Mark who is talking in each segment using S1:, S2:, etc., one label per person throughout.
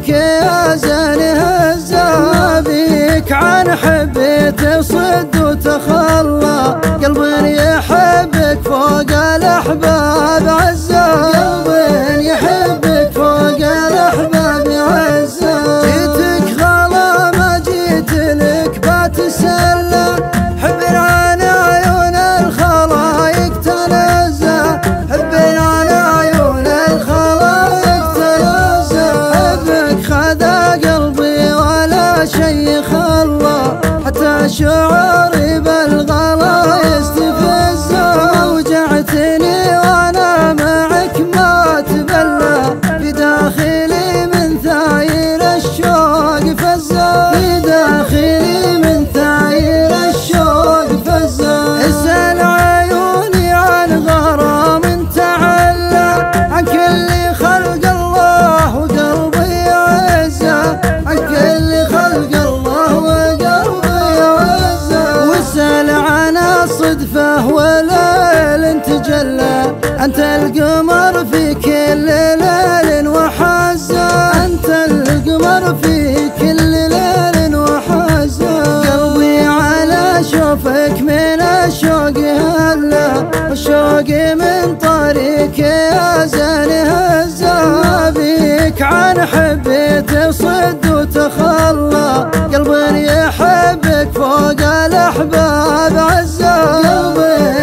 S1: طريق يا زانه الزابيك عن حبي تصد وتخلى قلب يحبك فوق الأحباب عزا قلب يحبك فوق الأحباب عزا جيتك غلا ما جيت لك بتسلى حبنا عن عيون الخلايق تنزه حبنا عن عيون الخلايق تنزه حبك خذا قلبي ولا شي خلى حتى شعوري بالغلا يستفزه وجعتني وانا معك ما تبلى في داخلي من ثاير الشوق فزه في داخلي من ثاير الشوق فزه اسأل عيوني عن غرام تعلى عن كل خلق الله وقلبي عزه عن كل خلق الله وقلبي عزه واسأل عن الصدفة وليل تجلى أنت القمر في كل ليل وحزة أنت القمر في كل ليل وحزة قلبي على شوفك من الشوق هلا والشوق من طريق يا زانه الزابيك عن حبي تصد وتخلى قلب يحبك فوق الأحباب عزة قلب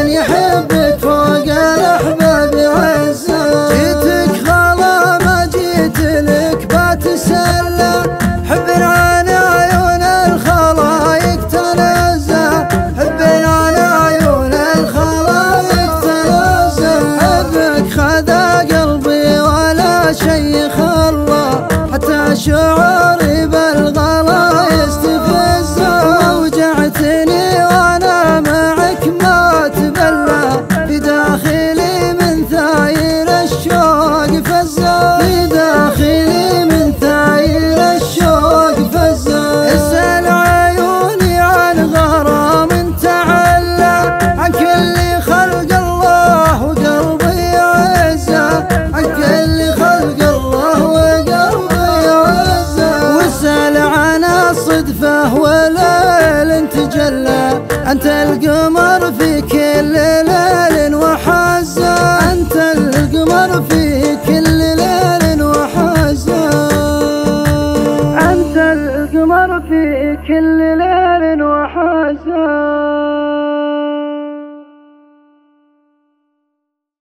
S1: يحبك فوق الأحباب عزة جيتك غلا ما جيت لك بتسلى حبنا عن عيون الخلايق تنزه حبنا عن عيون الخلايق تنزه حبك خذا قلبي ولا شي خلى حتى شعوري بالغلا يستفزه وجعتني وانا معك ما تبلى في داخلي من ثاير الشوق فزه في داخلي من ثاير الشوق فزه اسأل عيوني عن غرام تعلى عن كل خلق الله وقلبي عزه عن كل خلق الله وقلبي عزه واسأل عن الصدفة وليل تجلى أنت القمر في كل ليل وحزة أنت القمر في كل ليل وحزة أنت القمر في كل ليل